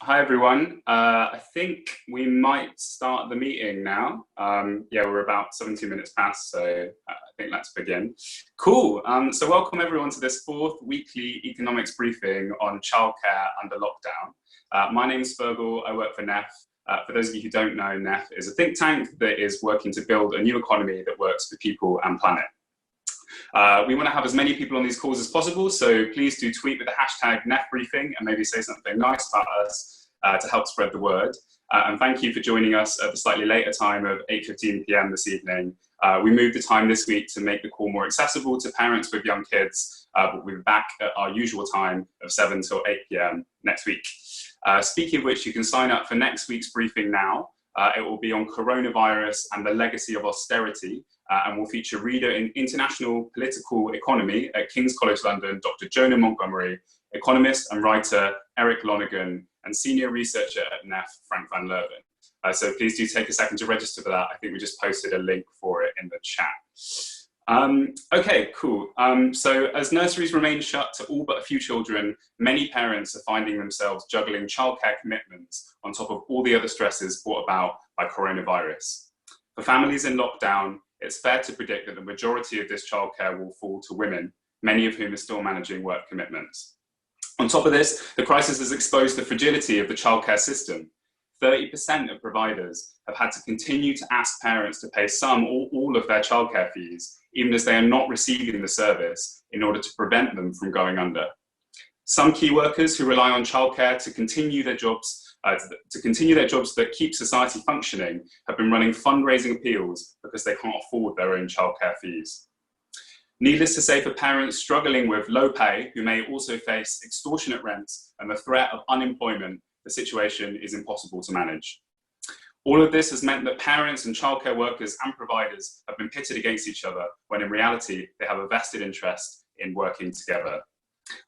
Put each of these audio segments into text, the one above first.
Hi everyone. I think we might start the meeting now. Yeah, we're about 17 minutes past, so I think let's begin. Cool. So welcome everyone to this fourth weekly economics briefing on childcare under lockdown. My name is Fergal. I work for NEF. For those of you who don't know, NEF is a think tank that is working to build a new economy that works for people and planet. We want to have as many people on these calls as possible, so please do tweet with the hashtag NEFbriefing and maybe say something nice about us to help spread the word. And thank you for joining us at the slightly later time of 8:15 p.m. this evening. We moved the time this week to make the call more accessible to parents with young kids, but we'll be back at our usual time of 7 till 8 p.m. next week. Speaking of which, you can sign up for next week's briefing now. It will be on coronavirus and the legacy of austerity, and will feature reader in international political economy at King's College London, Dr. Jonah Montgomery, economist and writer Eric Lonergan, and senior researcher at NEF, Frank van Leeuwen. So please do take a second to register for that. I think we just posted a link for it in the chat. Okay, cool. So as nurseries remain shut to all but a few children, many parents are finding themselves juggling childcare commitments on top of all the other stresses brought about by coronavirus. For families in lockdown, it's fair to predict that the majority of this childcare will fall to women, many of whom are still managing work commitments. On top of this, the crisis has exposed the fragility of the childcare system. 30% of providers have had to continue to ask parents to pay some or all of their childcare fees, even as they are not receiving the service, in order to prevent them from going under. Some key workers who rely on childcare to continue their jobs that keep society functioning have been running fundraising appeals because they can't afford their own childcare fees. Needless to say, for parents struggling with low pay, who may also face extortionate rents and the threat of unemployment, the situation is impossible to manage. All of this has meant that parents and childcare workers and providers have been pitted against each other, when in reality, they have a vested interest in working together.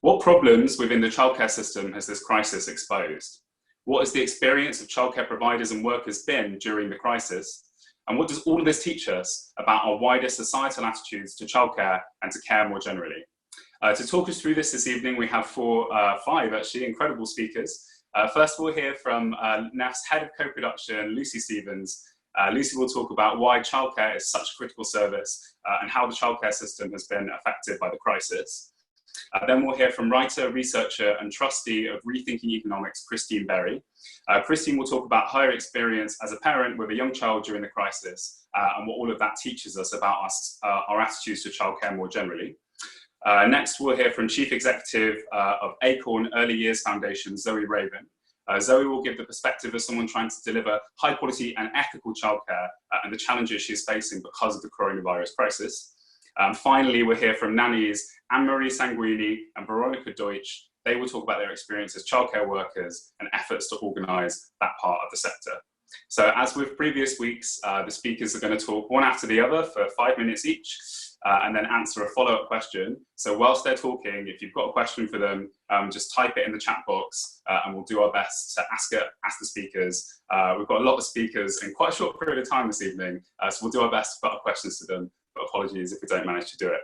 What problems within the childcare system has this crisis exposed? What has the experience of childcare providers and workers been during the crisis? And what does all of this teach us about our wider societal attitudes to childcare and to care more generally? To talk us through this evening, we have five actually incredible speakers. First, we'll hear from NEF's Head of Co-Production, Lucie Stevens. Lucie will talk about why childcare is such a critical service and how the childcare system has been affected by the crisis. Then we'll hear from writer, researcher, and trustee of Rethinking Economics, Christine Berry. Christine will talk about her experience as a parent with a young child during the crisis and what all of that teaches us about our attitudes to childcare more generally. Next, we'll hear from Chief Executive of Acorn Early Years Foundation, Zoe Raven. Zoe will give the perspective of someone trying to deliver high quality and ethical childcare and the challenges she's facing because of the coronavirus crisis. Finally, we'll hear from nannies Anne-Marie Sanguigni and Veronica Deutsch. They will talk about their experience as childcare workers and efforts to organise that part of the sector. So as with previous weeks, the speakers are going to talk one after the other for 5 minutes each. And then answer a follow-up question. So whilst they're talking, if you've got a question for them, just type it in the chat box and we'll do our best to ask the speakers. We've got a lot of speakers in quite a short period of time this evening, so we'll do our best to put our questions to them, but apologies if we don't manage to do it.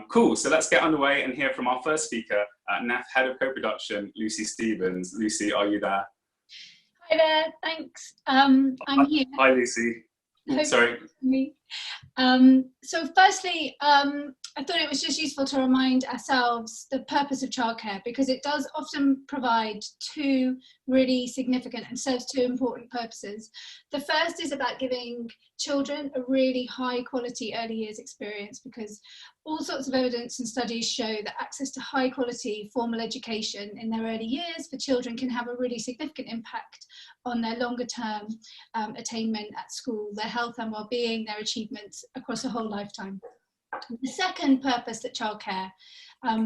Cool, so let's get underway and hear from our first speaker, NEF Head of Co-Production, Lucie Stevens. Lucie, are you there? Hi there, thanks. I'm here. Hi, Lucie. Sorry. So firstly, I thought it was just useful to remind ourselves the purpose of childcare, because it does often provide two really significant and serves two important purposes. The first is about giving children a really high quality early years experience, because all sorts of evidence and studies show that access to high quality formal education in their early years for children can have a really significant impact on their longer term attainment at school, their health and well-being, their achievements across a whole lifetime. The second purpose that childcare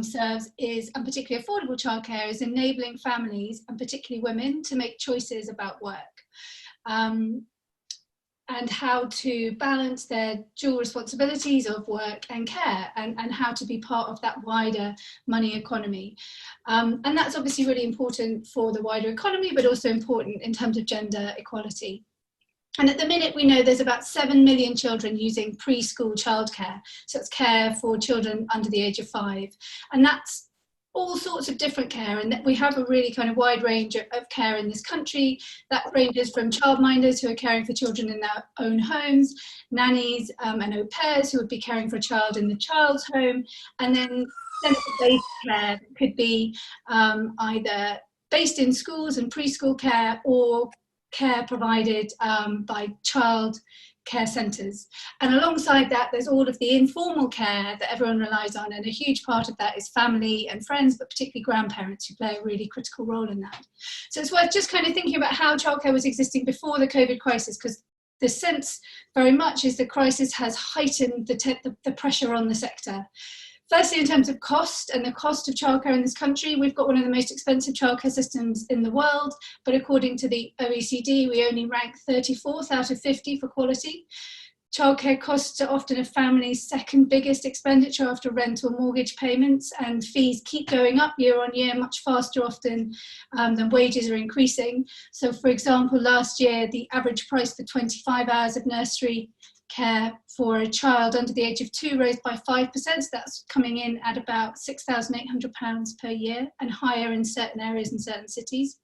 serves is, and particularly affordable childcare, is enabling families, and particularly women, to make choices about work and how to balance their dual responsibilities of work and care, and how to be part of that wider money economy. And that's obviously really important for the wider economy, but also important in terms of gender equality. And at the minute, we know there's about 7 million children using preschool childcare. So it's care for children under the age of 5. And that's all sorts of different care, and that we have a really kind of wide range of care in this country that ranges from childminders who are caring for children in their own homes, nannies and au pairs who would be caring for a child in the child's home, and then centre-based care that could be either based in schools and preschool care or care provided by child care centres. And alongside that, there's all of the informal care that everyone relies on, and a huge part of that is family and friends, but particularly grandparents, who play a really critical role in that. So it's worth just kind of thinking about how childcare was existing before the COVID crisis, because the sense very much is the crisis has heightened the pressure on the sector. Firstly, in terms of cost and the cost of childcare in this country, we've got one of the most expensive childcare systems in the world, but according to the OECD, we only rank 34th out of 50 for quality. Childcare costs are often a family's second biggest expenditure after rent or mortgage payments, and fees keep going up year on year, much faster often than wages are increasing. So, for example, last year, the average price for 25 hours of nursery care for a child under the age of 2 rose by 5%. So that's coming in at about £6,800 per year, and higher in certain areas and certain cities.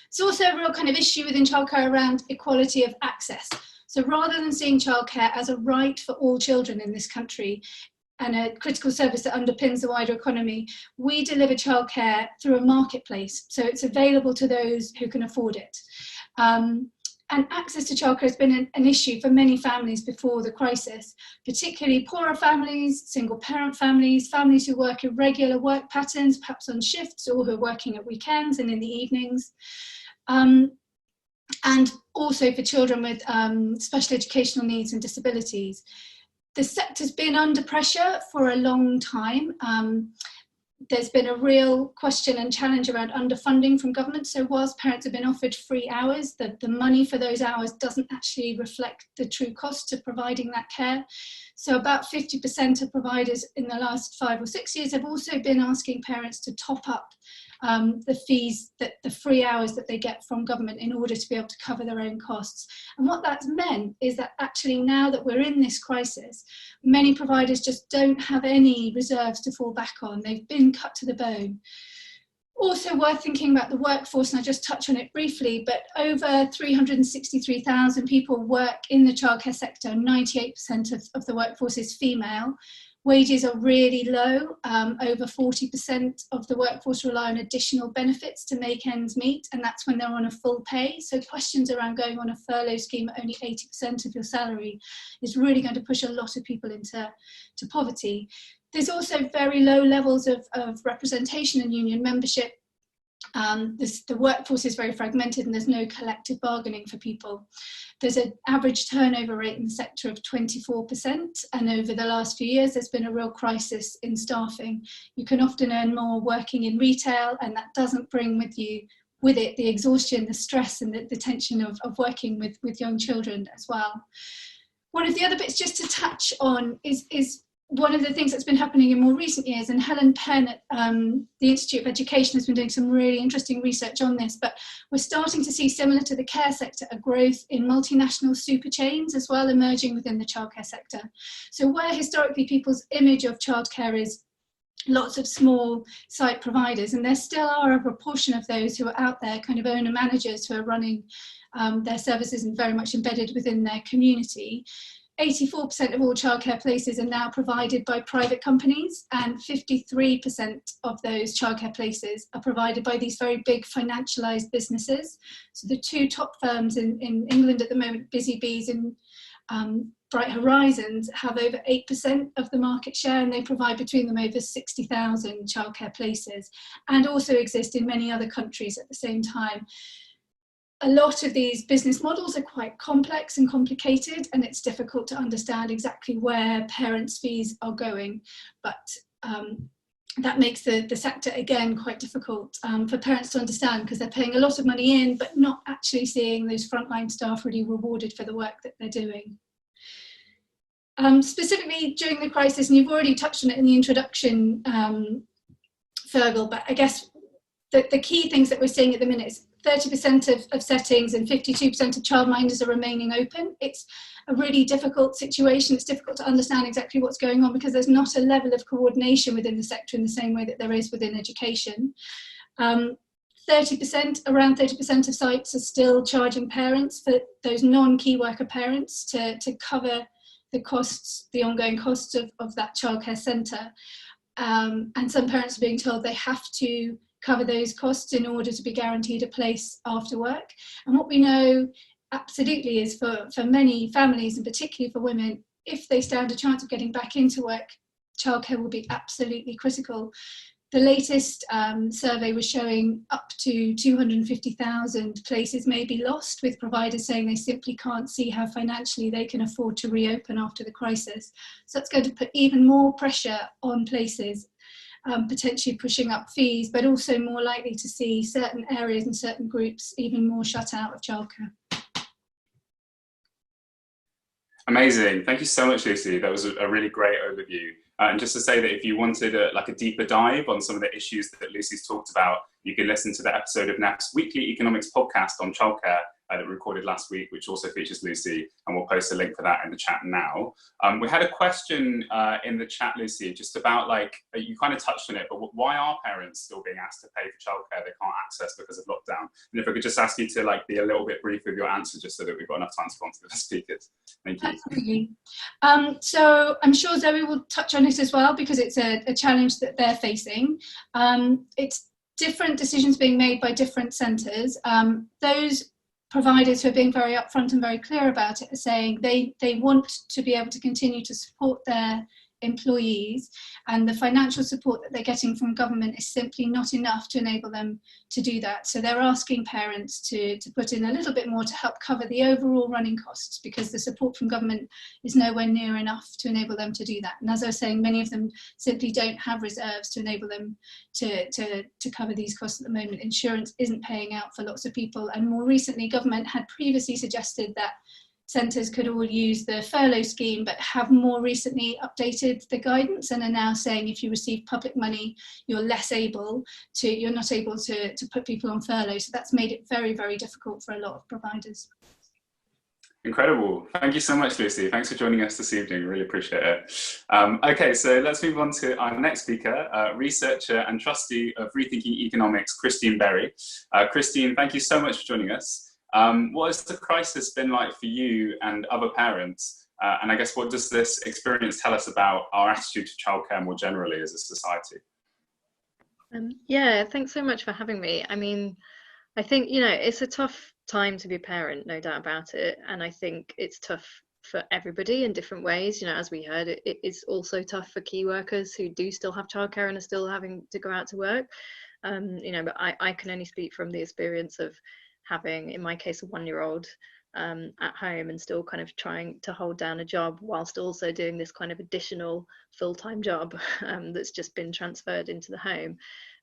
It's also a real kind of issue within childcare around equality of access. So rather than seeing childcare as a right for all children in this country and a critical service that underpins the wider economy, we deliver childcare through a marketplace. So it's available to those who can afford it. And access to childcare has been an issue for many families before the crisis, particularly poorer families, single parent families, families who work irregular work patterns, perhaps on shifts, or who are working at weekends and in the evenings. And also for children with special educational needs and disabilities. The sector's been under pressure for a long time. There's been a real question and challenge around underfunding from government. So whilst parents have been offered free hours, the money for those hours doesn't actually reflect the true cost of providing that care. So about 50% of providers in the last 5 or 6 years have also been asking parents to top up the fees, the free hours that they get from government in order to be able to cover their own costs. And what that's meant is that actually now that we're in this crisis, many providers just don't have any reserves to fall back on. They've been cut to the bone. Also worth thinking about the workforce, and I just touch on it briefly, but over 363,000 people work in the childcare sector. 98% of the workforce is female. Wages are really low. Over 40% of the workforce rely on additional benefits to make ends meet, and that's when they're on a full pay. So questions around going on a furlough scheme at only 80% of your salary is really going to push a lot of people into poverty. There's also very low levels of representation and union membership. The workforce is very fragmented and there's no collective bargaining for people. There's an average turnover rate in the sector of 24%, and over the last few years there's been a real crisis in staffing. You can often earn more working in retail, and that doesn't bring with it the exhaustion, the stress and the tension of working with young children as well. One of the other bits just to touch on is one of the things that's been happening in more recent years, and Helen Penn at the Institute of Education has been doing some really interesting research on this, but we're starting to see, similar to the care sector, a growth in multinational super chains as well emerging within the childcare sector. So where historically people's image of childcare is lots of small site providers, and there still are a proportion of those who are out there, kind of owner managers who are running their services and very much embedded within their community. 84% of all childcare places are now provided by private companies, and 53% of those childcare places are provided by these very big financialised businesses. So the two top firms in England at the moment, Busy Bees and Bright Horizons, have over 8% of the market share, and they provide between them over 60,000 childcare places, and also exist in many other countries at the same time. A lot of these business models are quite complex and complicated, and it's difficult to understand exactly where parents' fees are going. But that makes the sector, again, quite difficult for parents to understand, because they're paying a lot of money in, but not actually seeing those frontline staff really rewarded for the work that they're doing. Specifically during the crisis, and you've already touched on it in the introduction, Fergal, but I guess the key things that we're seeing at the minute is 30% of settings and 52% of childminders are remaining open. It's a really difficult situation. It's difficult to understand exactly what's going on because there's not a level of coordination within the sector in the same way that there is within education. 30%, around 30% of sites are still charging parents for those non-key worker parents to cover the costs, the ongoing costs of that childcare centre. And some parents are being told they have to cover those costs in order to be guaranteed a place after work. And what we know absolutely is for many families, and particularly for women, if they stand a chance of getting back into work, childcare will be absolutely critical. The latest survey was showing up to 250,000 places may be lost, with providers saying they simply can't see how financially they can afford to reopen after the crisis. So it's going to put even more pressure on places, potentially pushing up fees, but also more likely to see certain areas and certain groups even more shut out of childcare. Amazing. Thank you so much, Lucie. That was a really great overview. And just to say that if you wanted a deeper dive on some of the issues that Lucie's talked about, you can listen to the episode of NAF's weekly economics podcast on childcare that we recorded last week, which also features Lucie, and we'll post a link for that in the chat now. We had a question in the chat, Lucie, just about, like, you kind of touched on it, but why are parents still being asked to pay for childcare they can't access because of lockdown? And if I could just ask you to be a little bit brief with your answer, just so that we've got enough time to go on to the speakers. Thank you. Absolutely. So I'm sure Zoe will touch on it as well, because it's a challenge that they're facing. It's different decisions being made by different centres. Those providers who are being very upfront and very clear about it are saying they want to be able to continue to support their employees, and the financial support that they're getting from government is simply not enough to enable them to do that. So they're asking parents to put in a little bit more to help cover the overall running costs, because the support from government is nowhere near enough to enable them to do that. And as I was saying, many of them simply don't have reserves to enable them to cover these costs at the moment. Insurance isn't paying out for lots of people, and more recently government had previously suggested that centres could all use the furlough scheme, but have more recently updated the guidance and are now saying if you receive public money, you're not able to put people on furlough. So that's made it very, very difficult for a lot of providers. Incredible. Thank you so much, Lucie. Thanks for joining us this evening. Really appreciate it. Okay, so let's move on to our next speaker, researcher and trustee of Rethinking Economics, Christine Berry. Christine, thank you so much for joining us. What has the crisis been like for you and other parents? And I guess, what does this experience tell us about our attitude to childcare more generally as a society? Yeah, thanks so much for having me. I mean, I think, it's a tough time to be a parent, no doubt about it. And I think it's tough for everybody in different ways. As we heard, it is also tough for key workers who do still have childcare and are still having to go out to work. But I can only speak from the experience of having, in my case, a 1-year-old at home and still kind of trying to hold down a job whilst also doing this kind of additional full-time job that's just been transferred into the home.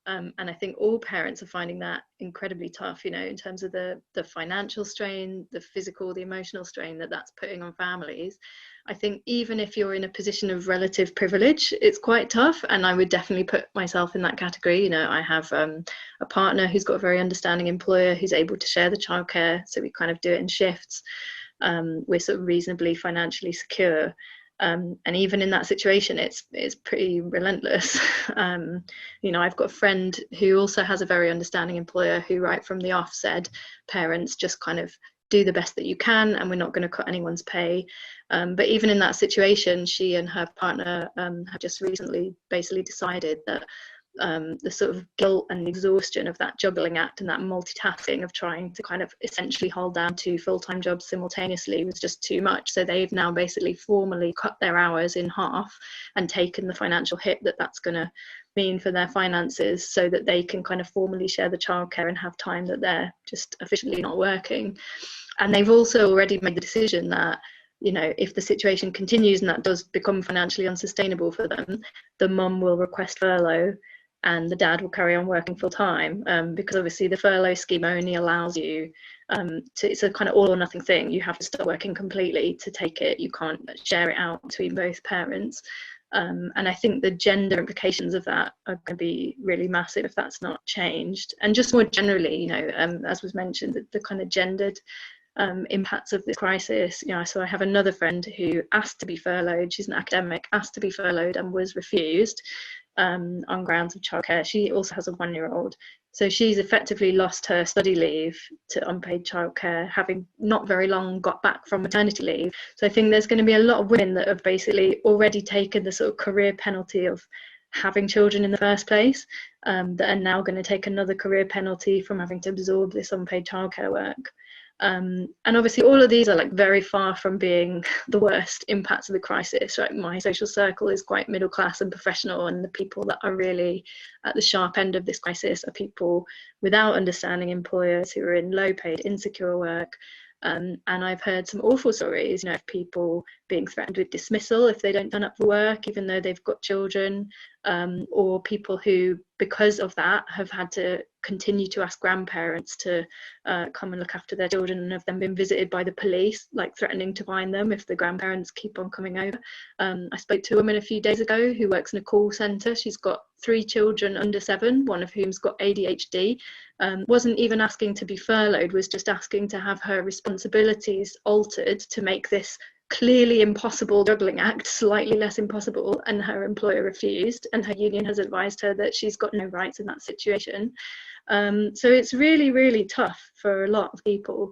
And I think all parents are finding that incredibly tough, in terms of the financial strain, the physical, the emotional strain that's putting on families. I think even if you're in a position of relative privilege, it's quite tough. And I would definitely put myself in that category. I have a partner who's got a very understanding employer who's able to share the childcare. So we kind of do it in shifts. We're sort of reasonably financially secure. And even in that situation, it's pretty relentless. I've got a friend who also has a very understanding employer who right from the off said, parents, just kind of do the best that you can, and we're not going to cut anyone's pay. But even in that situation, she and her partner have just recently basically decided that the sort of guilt and exhaustion of that juggling act and that multitasking of trying to kind of essentially hold down 2 full-time jobs simultaneously was just too much. So they've now basically formally cut their hours in half and taken the financial hit that's going to mean for their finances, so that they can kind of formally share the childcare and have time that they're just officially not working. And they've also already made the decision that, if the situation continues and that does become financially unsustainable for them, the mum will request furlough and the dad will carry on working full time, because obviously the furlough scheme only allows you it's a kind of all or nothing thing. You have to start working completely to take it. You can't share it out between both parents. And I think the gender implications of that are going to be really massive if that's not changed. And just more generally, as was mentioned, the kind of gendered impacts of this crisis. You know, so I have another friend who asked to be furloughed. She's an academic, asked to be furloughed and was refused on grounds of childcare. She also has a 1-year-old. So she's effectively lost her study leave to unpaid childcare, having not very long got back from maternity leave. So I think there's going to be a lot of women that have basically already taken the sort of career penalty of having children in the first place, that are now going to take another career penalty from having to absorb this unpaid childcare work. And obviously all of these are like very far from being the worst impacts of the crisis, right? My social circle is quite middle class and professional, and the people that are really at the sharp end of this crisis are people without understanding employers, who are in low paid, insecure work. And I've heard some awful stories, you know, of people being threatened with dismissal if they don't turn up for work, even though they've got children, or people who, because of that, have had to continue to ask grandparents to come and look after their children, and have then been visited by the police, like threatening to fine them if the grandparents keep on coming over. I spoke to a woman a few days ago who works in a call centre. She's got 3 children under 7, one of whom's got ADHD. Wasn't even asking to be furloughed, was just asking to have her responsibilities altered to make this clearly impossible juggling act slightly less impossible, and her employer refused, and her union has advised her that she's got no rights in that situation. So it's really, really tough for a lot of people.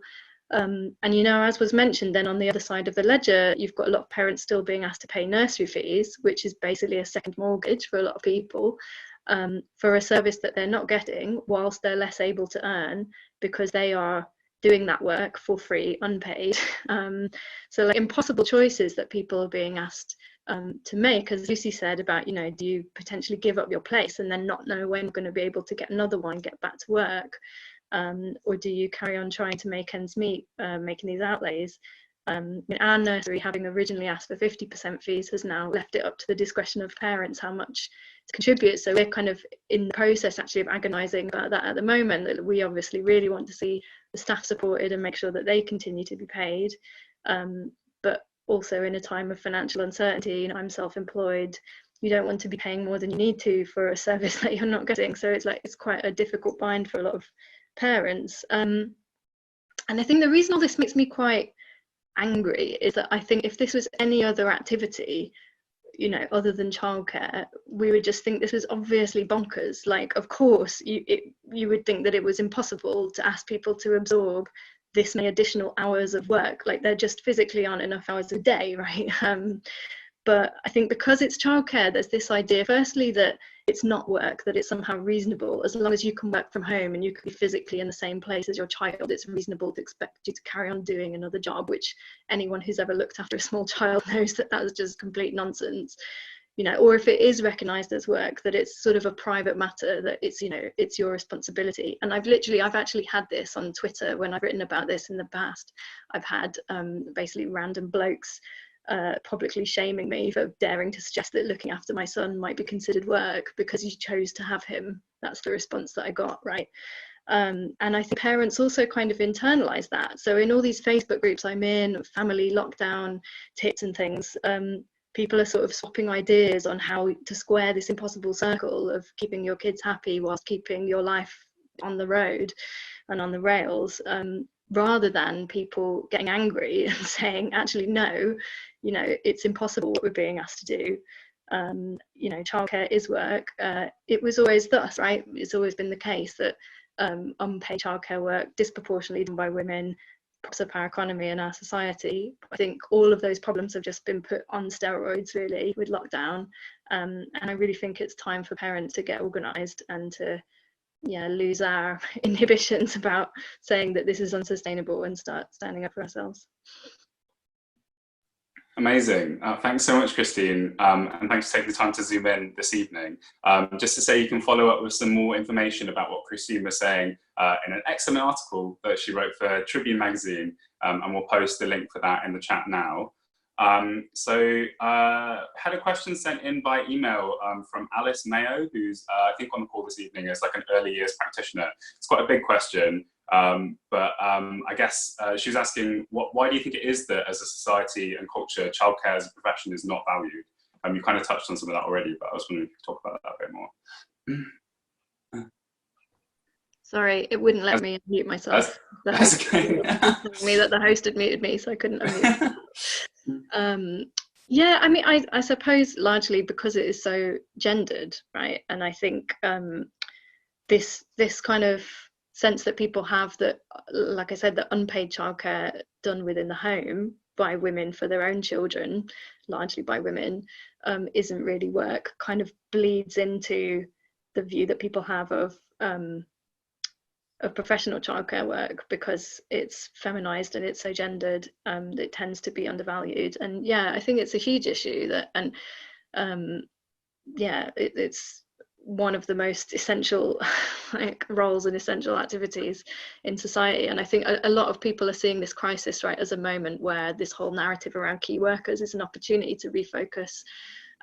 And, you know, as was mentioned, then on the other side of the ledger, you've got a lot of parents still being asked to pay nursery fees, which is basically a second mortgage for a lot of people, for a service that they're not getting whilst they're less able to earn, because they are doing that work for free, unpaid. So like impossible choices that people are being asked to make, as Lucie said about, you know, do you potentially give up your place and then not know when you're going to be able to get another one, get back to work, or do you carry on trying to make ends meet, making these outlays? Our nursery, having originally asked for 50% fees, has now left it up to the discretion of parents how much to contribute. So we're kind of in the process actually of agonising about that at the moment, that we obviously really want to see the staff supported and make sure that they continue to be paid. But also in a time of financial uncertainty, you know, I'm self-employed, you don't want to be paying more than you need to for a service that you're not getting. So it's like, it's quite a difficult bind for a lot of parents. And I think the reason all this makes me quite angry is that I think if this was any other activity, you know, other than childcare, we would just think this was obviously bonkers. Like, of course, you would think that it was impossible to ask people to absorb this many additional hours of work. Like, there just physically aren't enough hours a day, right? But I think because it's childcare, there's this idea, firstly, that it's not work, that it's somehow reasonable. As long as you can work from home and you can be physically in the same place as your child, it's reasonable to expect you to carry on doing another job, which anyone who's ever looked after a small child knows that that's just complete nonsense. You know, or if it is recognised as work, that it's sort of a private matter, that it's, you know, it's your responsibility. And I've actually had this on Twitter when I've written about this in the past. I've had basically random blokes publicly shaming me for daring to suggest that looking after my son might be considered work because you chose to have him. That's the response that I got, right? And I think parents also kind of internalise that. So in all these Facebook groups I'm in, family lockdown tips and things, people are sort of swapping ideas on how to square this impossible circle of keeping your kids happy whilst keeping your life on the road and on the rails, rather than people getting angry and saying, actually, no, you know, it's impossible what we're being asked to do. You know, childcare is work. It was always thus, right? It's always been the case that unpaid childcare work, disproportionately done by women, props up our economy and our society. I think all of those problems have just been put on steroids, really, with lockdown. And I really think it's time for parents to get organised and to, yeah, lose our inhibitions about saying that this is unsustainable and start standing up for ourselves. Amazing. Thanks so much, Christine. And thanks for taking the time to zoom in this evening. Just to say, you can follow up with some more information about what Christine was saying in an excellent article that she wrote for Tribune magazine, and we'll post the link for that in the chat now. Had a question sent in by email from Alice Mayo, who's I think on the call this evening as like an early years practitioner. It's quite a big question, but I guess she was asking, why do you think it is that as a society and culture, childcare as a profession is not valued? You kind of touched on some of that already, but I was wondering if you could talk about that a bit more. Sorry, it wouldn't let me unmute myself. That's okay. Me that the host had muted me, so I couldn't unmute. Yeah, I mean, I suppose largely because it is so gendered, right? And I think this kind of sense that people have that, like I said, that unpaid childcare done within the home by women for their own children, largely by women, isn't really work, kind of bleeds into the view that people have of professional childcare work, because it's feminized and it's so gendered, it tends to be undervalued. And yeah, I think it's a huge issue that, and yeah, it's one of the most essential like roles and essential activities in society. And I think a lot of people are seeing this crisis, right, as a moment where this whole narrative around key workers is an opportunity to refocus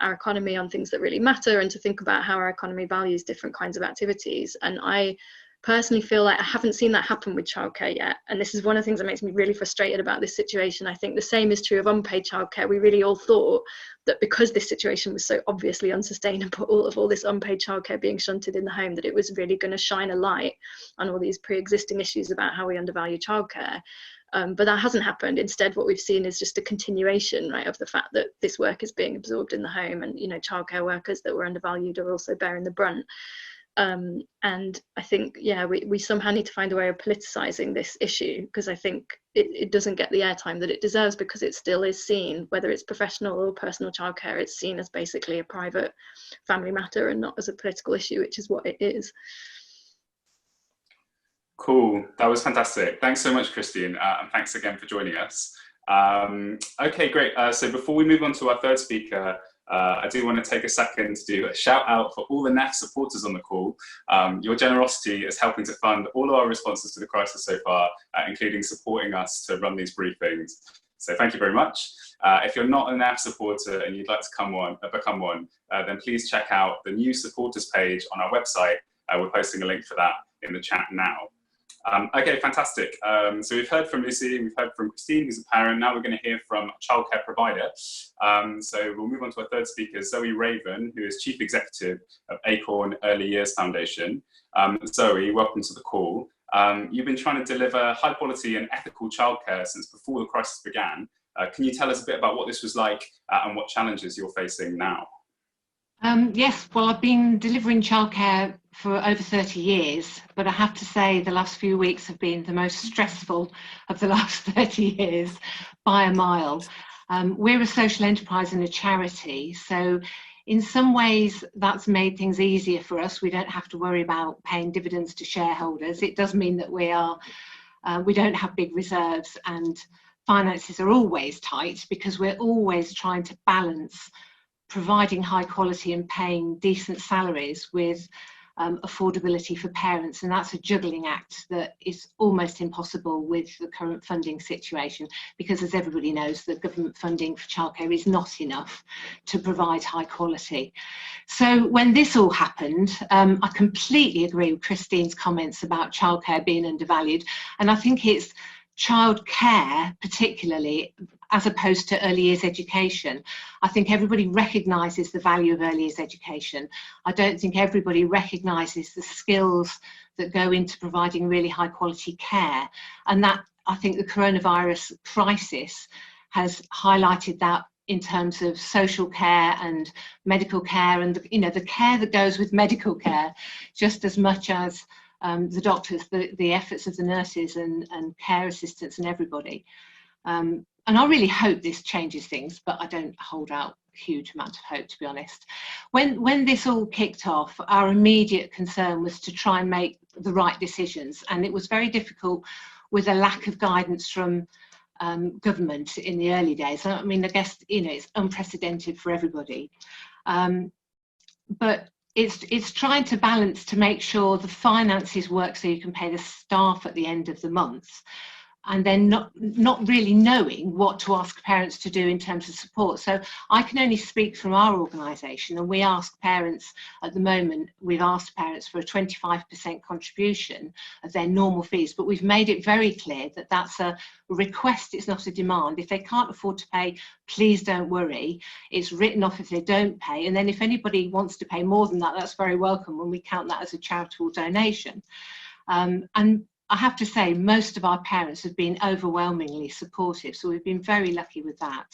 our economy on things that really matter, and to think about how our economy values different kinds of activities. And I personally feel like I haven't seen that happen with childcare yet, and this is one of the things that makes me really frustrated about this situation. I think the same is true of unpaid childcare. We really all thought that because this situation was so obviously unsustainable, of all this unpaid childcare being shunted in the home, that it was really going to shine a light on all these pre-existing issues about how we undervalue childcare. But that hasn't happened. Instead, what we've seen is just a continuation, right, of the fact that this work is being absorbed in the home, and, you know, childcare workers that were undervalued are also bearing the brunt. And I think, yeah, we somehow need to find a way of politicizing this issue, because I think it doesn't get the airtime that it deserves, because it still is seen, whether it's professional or personal childcare, it's seen as basically a private family matter and not as a political issue, which is what it is. Cool, that was fantastic. Thanks so much, Christine, and thanks again for joining us. Okay, great. So before we move on to our third speaker, I do want to take a second to do a shout out for all the NAF supporters on the call. Your generosity is helping to fund all of our responses to the crisis so far, including supporting us to run these briefings. So thank you very much. If you're not a NAF supporter and you'd like to become one, then please check out the new supporters page on our website. We're posting a link for that in the chat now. Okay, fantastic. So we've heard from Lucie, we've heard from Christine, who's a parent. Now we're going to hear from a childcare provider. So we'll move on to our third speaker, Zoe Raven, who is Chief Executive of Acorn Early Years Foundation. Zoe, welcome to the call. You've been trying to deliver high quality and ethical childcare since before the crisis began. Can you tell us a bit about what this was like and what challenges you're facing now? Yes, well, I've been delivering childcare for over 30 years, but I have to say the last few weeks have been the most stressful of the last 30 years by a mile. We're a social enterprise and a charity, so in some ways that's made things easier for us. We don't have to worry about paying dividends to shareholders. It does mean that we don't have big reserves, and finances are always tight because we're always trying to balance providing high quality and paying decent salaries with affordability for parents, and that's a juggling act that is almost impossible with the current funding situation, because as everybody knows, the government funding for childcare is not enough to provide high quality. So when this all happened, I completely agree with Christine's comments about childcare being undervalued, and I think it's childcare particularly, as opposed to early years education. I think everybody recognises the value of early years education. I don't think everybody recognises the skills that go into providing really high quality care. And that, I think the coronavirus crisis has highlighted that in terms of social care and medical care, and the care that goes with medical care, just as much as the doctors, the efforts of the nurses and care assistants and everybody. And I really hope this changes things, but I don't hold out a huge amount of hope, to be honest. When this all kicked off, our immediate concern was to try and make the right decisions. And it was very difficult with a lack of guidance from government in the early days. I mean, I guess, it's unprecedented for everybody. But it's trying to balance to make sure the finances work so you can pay the staff at the end of the month, and then not really knowing what to ask parents to do in terms of support. So I can only speak from our organisation, and we ask parents at the moment, we've asked parents for a 25% contribution of their normal fees, but we've made it very clear that that's a request, it's not a demand. If they can't afford to pay, please don't worry. It's written off if they don't pay, and then if anybody wants to pay more than that, that's very welcome when we count that as a charitable donation. And I have to say, most of our parents have been overwhelmingly supportive, so we've been very lucky with that.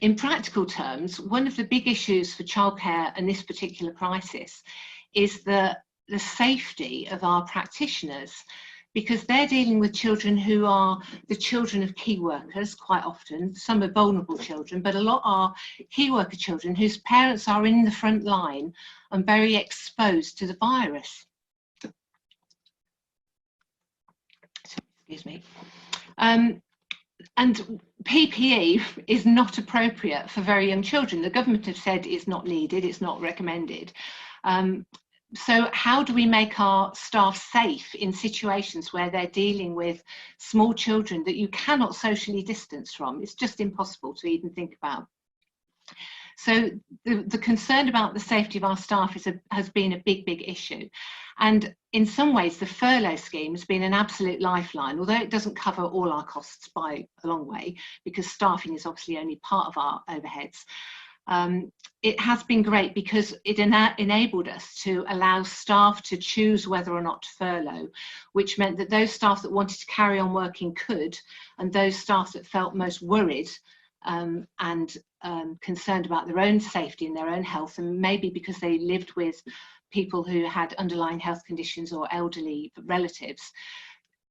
In practical terms, one of the big issues for childcare and this particular crisis is the safety of our practitioners, because they're dealing with children who are the children of key workers quite often. Some are vulnerable children, but a lot are key worker children whose parents are in the front line and very exposed to the virus. Excuse me. And PPE is not appropriate for very young children. The government have said it's not needed, it's not recommended. So how do we make our staff safe in situations where they're dealing with small children that you cannot socially distance from? It's just impossible to even think about. So the concern about the safety of our staff has been a big issue. And in some ways, the furlough scheme has been an absolute lifeline, although it doesn't cover all our costs by a long way, because staffing is obviously only part of our overheads. It has been great because it enabled us to allow staff to choose whether or not to furlough, which meant that those staff that wanted to carry on working could, and those staff that felt most worried and concerned about their own safety and their own health, and maybe because they lived with people who had underlying health conditions or elderly relatives.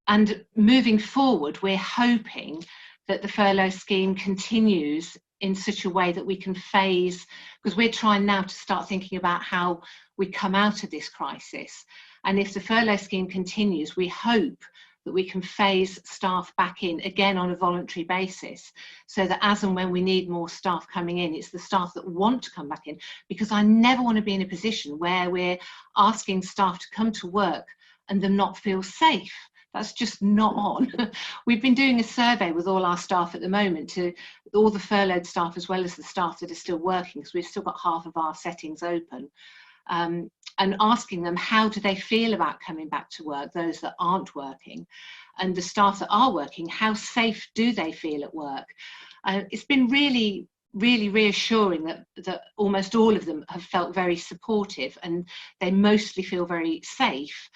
And moving forward, we're hoping that the furlough scheme continues in such a way that we can phase, because we're trying now to start thinking about how we come out of this crisis. And if the furlough scheme continues, we hope that we can phase staff back in again on a voluntary basis, so that as and when we need more staff coming in, it's the staff that want to come back in, because I never want to be in a position where we're asking staff to come to work and them not feel safe. That's just not on. We've been doing a survey with all our staff at the moment, to all the furloughed staff as well as the staff that are still working, because we've still got half of our settings open, and asking them how do they feel about coming back to work, those that aren't working, and the staff that are working, how safe do they feel at work. It's been really reassuring that almost all of them have felt very supportive, and they mostly feel very safe.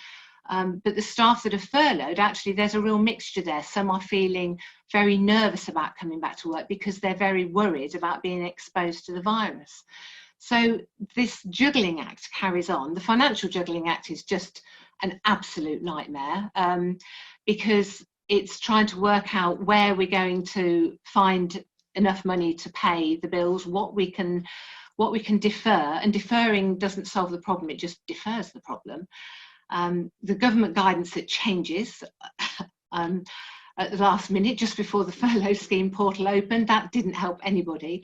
But the staff that are furloughed, actually there's a real mixture there. Some are feeling very nervous about coming back to work because they're very worried about being exposed to the virus. So this juggling act carries on. The financial juggling act is just an absolute nightmare, because it's trying to work out where we're going to find enough money to pay the bills, what we can defer, and deferring doesn't solve the problem, it just defers the problem. The government guidance that changes at the last minute, just before the furlough scheme portal opened, that didn't help anybody.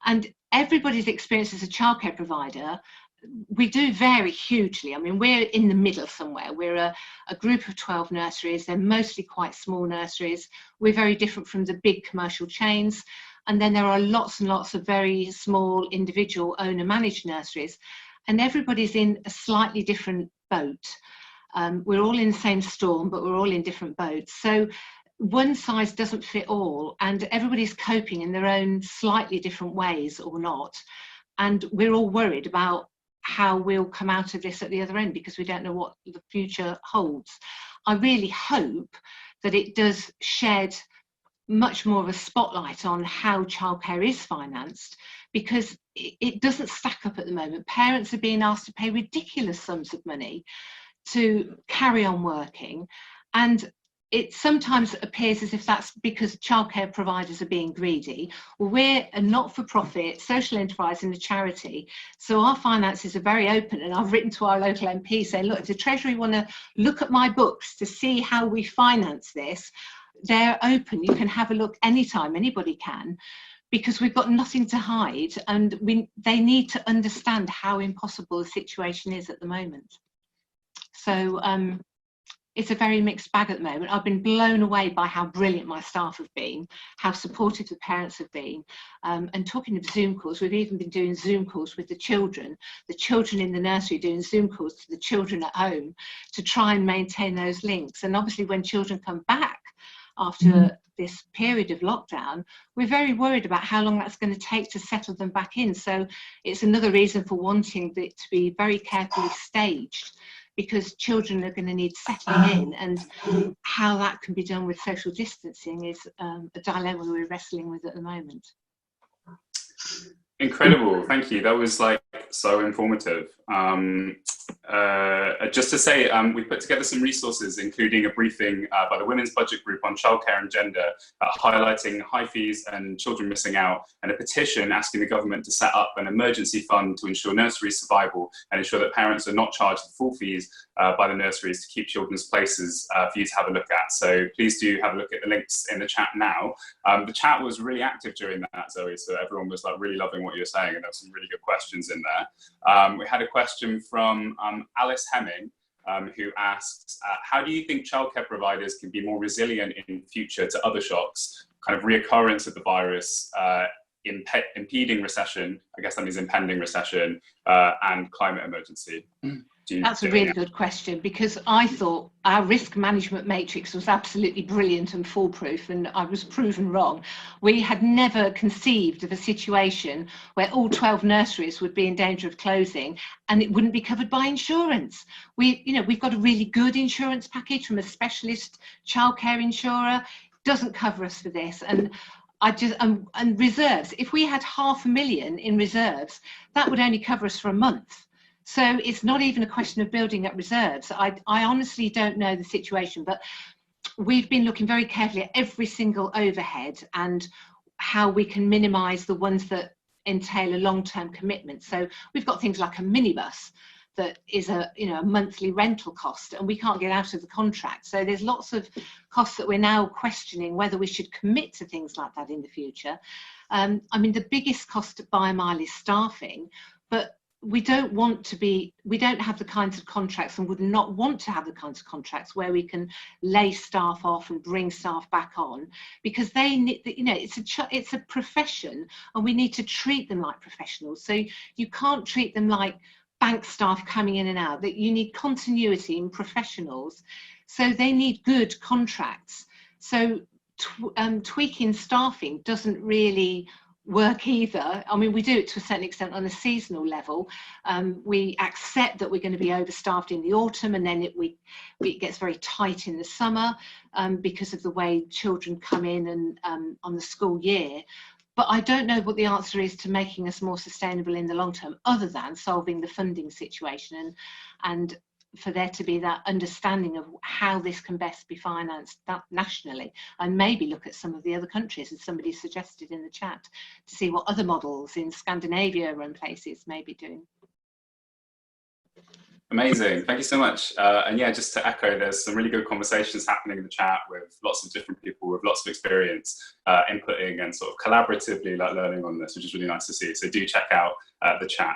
And everybody's experience as a childcare provider, we do vary hugely. I mean, we're in the middle somewhere. We're a group of 12 nurseries. They're mostly quite small nurseries. We're very different from the big commercial chains. And then there are lots and lots of very small individual owner-managed nurseries. And everybody's in a slightly different boat. We're all in the same storm, but we're all in different boats. So one size doesn't fit all, and everybody's coping in their own slightly different ways or not. And we're all worried about how we'll come out of this at the other end, because we don't know what the future holds. I really hope that it does shed much more of a spotlight on how childcare is financed, because it doesn't stack up at the moment. Parents are being asked to pay ridiculous sums of money to carry on working, and it sometimes appears as if that's because childcare providers are being greedy. Well, we're a not-for-profit social enterprise and a charity, so our finances are very open, and I've written to our local MP saying, look, if the Treasury want to look at my books to see how we finance this, they're open. You can have a look anytime, anybody can, because we've got nothing to hide, and they need to understand how impossible the situation is at the moment. So it's a very mixed bag at the moment. I've been blown away by how brilliant my staff have been, how supportive the parents have been. And talking of Zoom calls, we've even been doing Zoom calls with the children in the nursery doing Zoom calls to the children at home to try and maintain those links. And obviously when children come back after this period of lockdown, we're very worried about how long that's going to take to settle them back in. So it's another reason for wanting it to be very carefully staged, because children are going to need settling in, and how that can be done with social distancing is a dilemma we're wrestling with at the moment. Incredible, thank you. That was like so informative. Just to say, we put together some resources, including a briefing by the Women's Budget Group on childcare and gender, highlighting high fees and children missing out, and a petition asking the government to set up an emergency fund to ensure nursery survival and ensure that parents are not charged the full fees by the nurseries to keep children's places for you to have a look at. So please do have a look at the links in the chat now. The chat was really active during that, Zoe, so everyone was like really loving what you were saying, and there were some really good questions in there. We had a question from Alice Hemming, who asks, how do you think childcare providers can be more resilient in future to other shocks, kind of reoccurrence of the virus, impeding recession, I guess that means impending recession, and climate emergency? That's a really good question, because I thought our risk management matrix was absolutely brilliant and foolproof, and I was proven wrong. We had never conceived of a situation where all 12 nurseries would be in danger of closing and it wouldn't be covered by insurance. We've got a really good insurance package from a specialist childcare insurer. It doesn't cover us for this. And and reserves, if we had 500,000 in reserves, that would only cover us for a month. So it's not even a question of building up reserves. I honestly don't know the situation, but we've been looking very carefully at every single overhead and how we can minimise the ones that entail a long-term commitment. So we've got things like a minibus that is a monthly rental cost, and we can't get out of the contract. So there's lots of costs that we're now questioning whether we should commit to things like that in the future. I mean, the biggest cost by a mile is staffing, but we don't have the kinds of contracts, and would not want to have the kinds of contracts where we can lay staff off and bring staff back on, because they need, it's a profession and we need to treat them like professionals. So you can't treat them like bank staff coming in and out, that you need continuity in professionals. So they need good contracts. So tweaking staffing doesn't really work either. I mean, we do it to a certain extent on a seasonal level. We accept that we're going to be overstaffed in the autumn, and then it gets very tight in the summer because of the way children come in and on the school year. But I don't know what the answer is to making us more sustainable in the long term, other than solving the funding situation and for there to be that understanding of how this can best be financed nationally, and maybe look at some of the other countries, as somebody suggested in the chat, to see what other models in Scandinavia and places may be doing. Amazing, thank you so much. And yeah, just to echo, there's some really good conversations happening in the chat with lots of different people with lots of experience inputting and sort of collaboratively learning on this, which is really nice to see. So do check out the chat.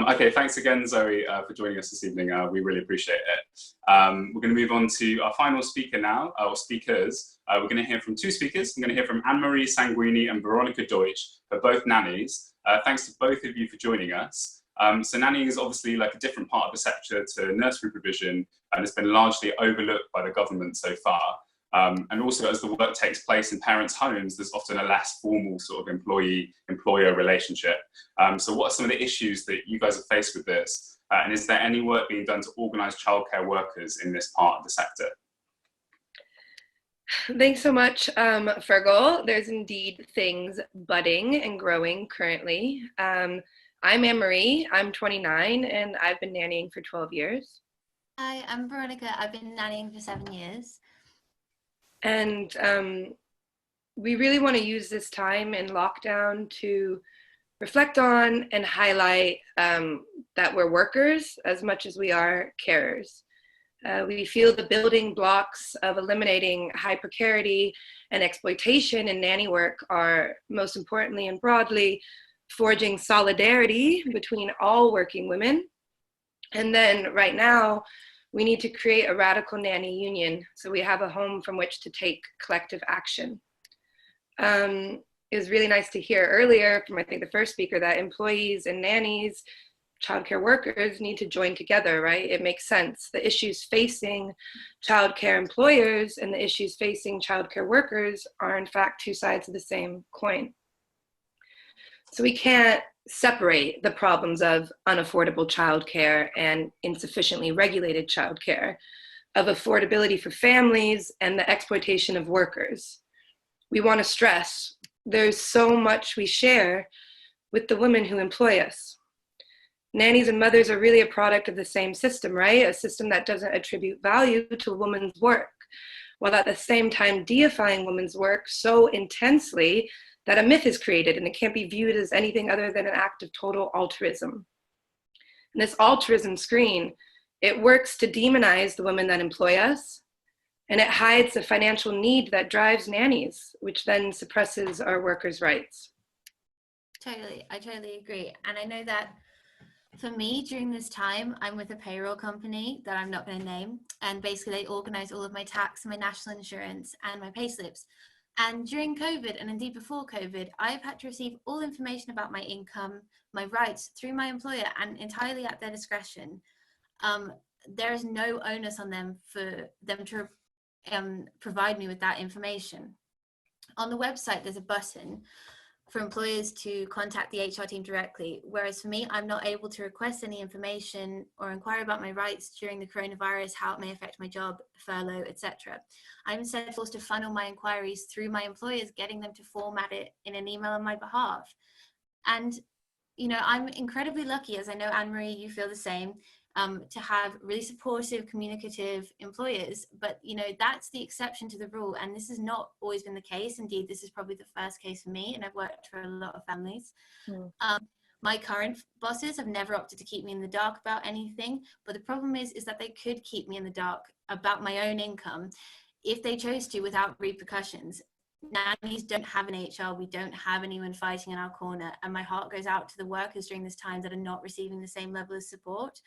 Okay, thanks again, Zoe, for joining us this evening. We really appreciate it. We're going to move on to our final speaker now, or speakers. We're going to hear from two speakers. I'm going to hear from Anne-Marie Sanguigni and Veronica Deutsch, who are both nannies. Thanks to both of you for joining us. So nannying is obviously like a different part of the sector to nursery provision, and it's been largely overlooked by the government so far. And also, as the work takes place in parents' homes, there's often a less formal sort of employee-employer relationship. So what are some of the issues that you guys have faced with this? And is there any work being done to organise childcare workers in this part of the sector? Thanks so much, Fergal. There's indeed things budding and growing currently. I'm Anne-Marie, I'm 29, and I've been nannying for 12 years. Hi, I'm Veronica. I've been nannying for 7 years. And we really want to use this time in lockdown to reflect on and highlight that we're workers as much as we are carers. We feel the building blocks of eliminating high precarity and exploitation in nanny work are, most importantly and broadly, forging solidarity between all working women. And then right now, we need to create a radical nanny union so we have a home from which to take collective action. It was really nice to hear earlier from, I think, the first speaker that employees and nannies, childcare workers need to join together, right? It makes sense. The issues facing childcare employers and the issues facing childcare workers are in fact two sides of the same coin. So we can't separate the problems of unaffordable childcare and insufficiently regulated childcare, of affordability for families and the exploitation of workers. We want to stress there's so much we share with the women who employ us. Nannies and mothers are really a product of the same system, right? A system that doesn't attribute value to a woman's work, while at the same time deifying women's work so intensely that a myth is created and it can't be viewed as anything other than an act of total altruism. And this altruism screen, it works to demonize the women that employ us, and it hides the financial need that drives nannies, which then suppresses our workers' rights. Totally, I totally agree. And I know that for me, during this time, I'm with a payroll company that I'm not going to name, and basically they organize all of my tax, my national insurance, and my pay slips. And during COVID, and indeed before COVID, I've had to receive all information about my income, my rights through my employer, and entirely at their discretion. There is no onus on them for them to provide me with that information. On the website, there's a button for employers to contact the HR team directly, whereas for me, I'm not able to request any information or inquire about my rights during the coronavirus, how it may affect my job, furlough, etc. I'm instead forced to funnel my inquiries through my employers, getting them to format it in an email on my behalf. And, you know, I'm incredibly lucky, as I know, Anne-Marie, you feel the same, to have really supportive, communicative employers, but you know, that's the exception to the rule, and this has not always been the case. Indeed, this is probably the first case for me, and I've worked for a lot of families. My current bosses have never opted to keep me in the dark about anything, but the problem is that they could keep me in the dark about my own income if they chose to without repercussions. Nannies don't have an HR, we don't have anyone fighting in our corner, and my heart goes out to the workers during this time that are not receiving the same level of support.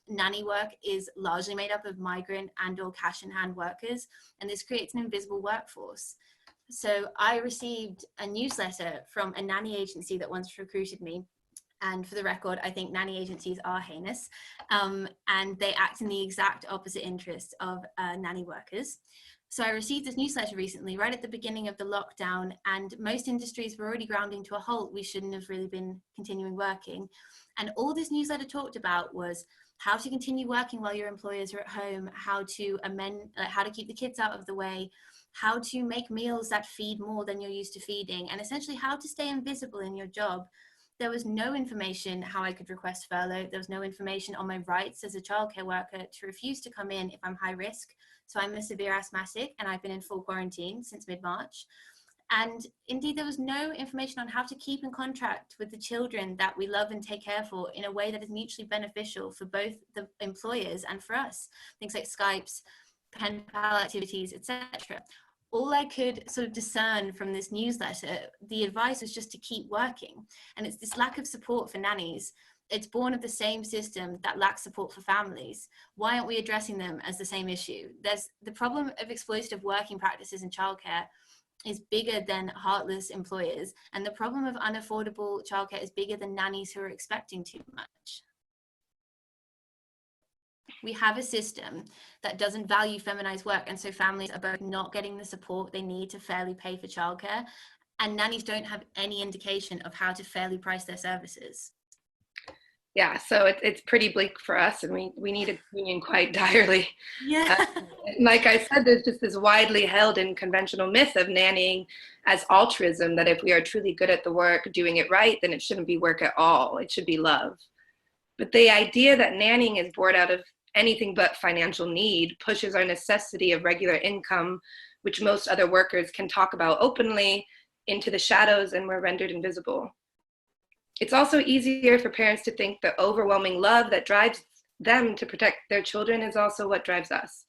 Nanny work is largely made up of migrant and or cash in hand workers, and this creates an invisible workforce. So I received a newsletter from a nanny agency that once recruited me. And for the record, I think nanny agencies are heinous, and they act in the exact opposite interests of nanny workers. So I received this newsletter recently, right at the beginning of the lockdown, and most industries were already grounding to a halt. We shouldn't have really been continuing working. And all this newsletter talked about was how to continue working while your employers are at home, how to how to keep the kids out of the way, how to make meals that feed more than you're used to feeding, and essentially how to stay invisible in your job. There was no information how I could request furlough. There was no information on my rights as a childcare worker to refuse to come in if I'm high risk. So I'm a severe asthmatic and I've been in full quarantine since mid-March. And indeed, there was no information on how to keep in contact with the children that we love and take care for in a way that is mutually beneficial for both the employers and for us. Things like Skypes, pen pal activities, etc. All I could sort of discern from this newsletter, the advice was just to keep working. And it's this lack of support for nannies. It's born of the same system that lacks support for families. Why aren't we addressing them as the same issue? There's the problem of exploitative working practices in childcare is bigger than heartless employers, and the problem of unaffordable childcare is bigger than nannies who are expecting too much. We have a system that doesn't value feminized work, and so families are both not getting the support they need to fairly pay for childcare, and nannies don't have any indication of how to fairly price their services. Yeah, so it's pretty bleak for us, and we need a union quite direly. Yeah. Like I said, there's just this widely held and conventional myth of nannying as altruism, that if we are truly good at the work, doing it right, then it shouldn't be work at all. It should be love. But the idea that nannying is born out of anything but financial need pushes our necessity of regular income, which most other workers can talk about openly, into the shadows, and we're rendered invisible. It's also easier for parents to think the overwhelming love that drives them to protect their children is also what drives us.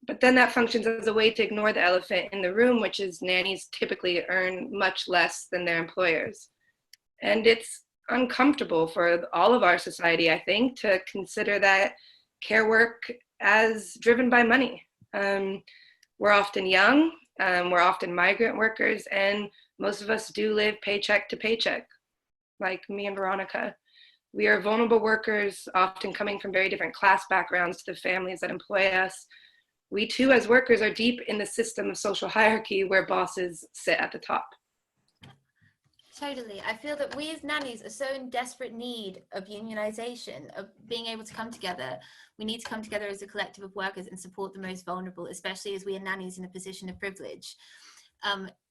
But then that functions as a way to ignore the elephant in the room, which is nannies typically earn much less than their employers. And it's uncomfortable for all of our society, I think, to consider that care work as driven by money. We're often young, we're often migrant workers, and most of us do live paycheck to paycheck. Like me and Veronica. We are vulnerable workers, often coming from very different class backgrounds to the families that employ us. We too, as workers, are deep in the system of social hierarchy where bosses sit at the top. Totally. I feel that we as nannies are so in desperate need of unionization, of being able to come together. We need to come together as a collective of workers and support the most vulnerable, especially as we are nannies in a position of privilege.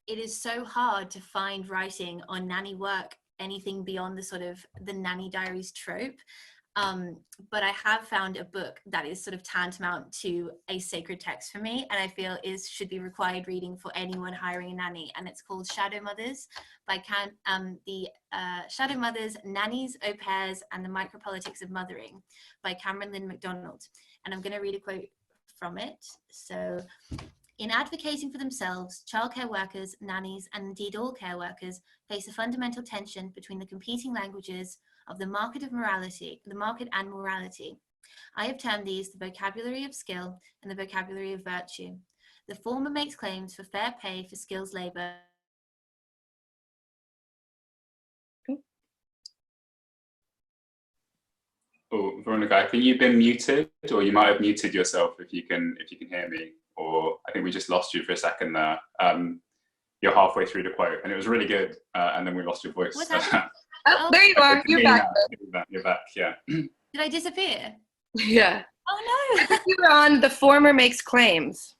It is so hard to find writing on nanny work, anything beyond the sort of the nanny diaries trope. But I have found a book that is sort of tantamount to a sacred text for me, and I feel should be required reading for anyone hiring a nanny, and it's called Shadow Mothers by Shadow Mothers, Nannies, Au Pairs, and the Micropolitics of Mothering by Cameron Lynn MacDonald. And I'm going to read a quote from it. So, in advocating for themselves, childcare workers, nannies, and indeed all care workers face a fundamental tension between the competing languages of the market and morality. I have termed these the vocabulary of skill and the vocabulary of virtue. The former makes claims for fair pay for skills labor. Oh, Veronica, I think you've been muted, or you might have muted yourself if you can hear me. Or I think we just lost you for a second there. You're halfway through the quote, and it was really good, and then we lost your voice. Oh, there you are. You're back. You're back, yeah. Did I disappear? Yeah. Oh no. I think you were on the former makes claims.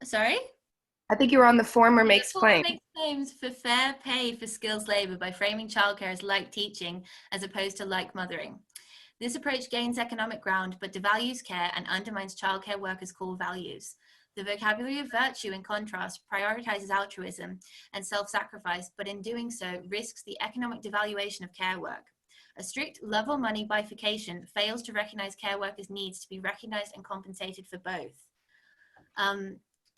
Sorry? I think you were on the former makes claims. Makes claims for fair pay for skills labor by framing childcare as like teaching as opposed to like mothering. This approach gains economic ground but devalues care and undermines childcare workers' core values. The vocabulary of virtue, in contrast, prioritizes altruism and self-sacrifice, but in doing so risks the economic devaluation of care work. A strict love or money bifurcation fails to recognize care workers' needs to be recognized and compensated for both.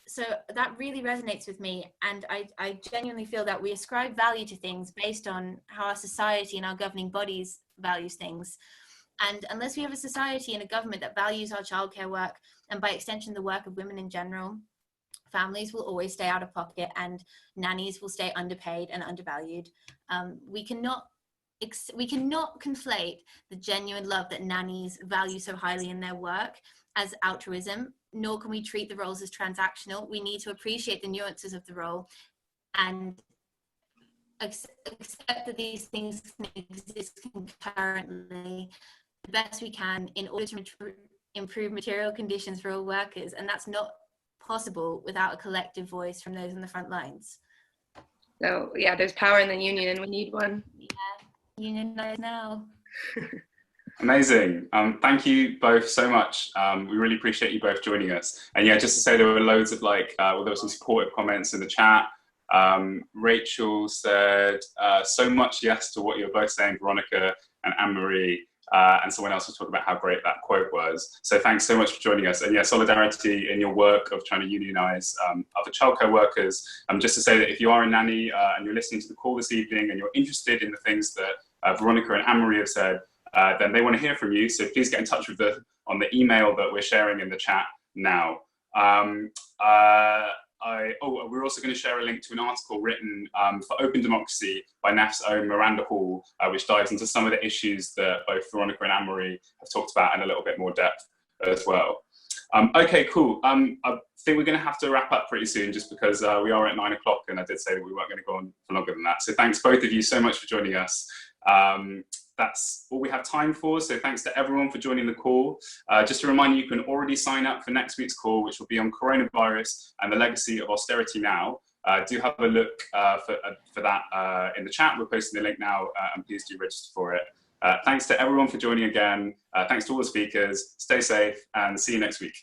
So that really resonates with me, and I genuinely feel that we ascribe value to things based on how our society and our governing bodies values things. And unless we have a society and a government that values our childcare work, and by extension the work of women in general, families will always stay out of pocket and nannies will stay underpaid and undervalued. We cannot conflate the genuine love that nannies value so highly in their work as altruism, nor can we treat the roles as transactional. We need to appreciate the nuances of the role and accept that these things can exist concurrently the best we can in order to improve material conditions for all workers, and that's not possible without a collective voice from those on the front lines. So yeah, there's power in the union and we need one. Yeah, unionize now. Amazing. Thank you both so much. We really appreciate you both joining us. And yeah, just to say there were loads of there were some supportive comments in the chat. Rachel said so much yes to what you're both saying, Veronica and Anne-Marie. And someone else was talking about how great that quote was. So thanks so much for joining us. And yeah, solidarity in your work of trying to unionize other childcare workers. Just to say that if you are a nanny and you're listening to the call this evening and you're interested in the things that Veronica and Anne-Marie have said, then they want to hear from you. So please get in touch with on the email that we're sharing in the chat now. We're also going to share a link to an article written for Open Democracy by NAF's own Miranda Hall, which dives into some of the issues that both Veronica and Anne-Marie have talked about in a little bit more depth as well. Okay, cool. I think we're going to have to wrap up pretty soon just because we are at 9 o'clock and I did say that we weren't going to go on for longer than that. So thanks both of you so much for joining us. That's all we have time for. So thanks to everyone for joining the call. Just to remind you, you can already sign up for next week's call, which will be on coronavirus and the legacy of austerity now. Do have a look for that in the chat. We're posting the link now and please do register for it. Thanks to everyone for joining again. Thanks to all the speakers. Stay safe and see you next week.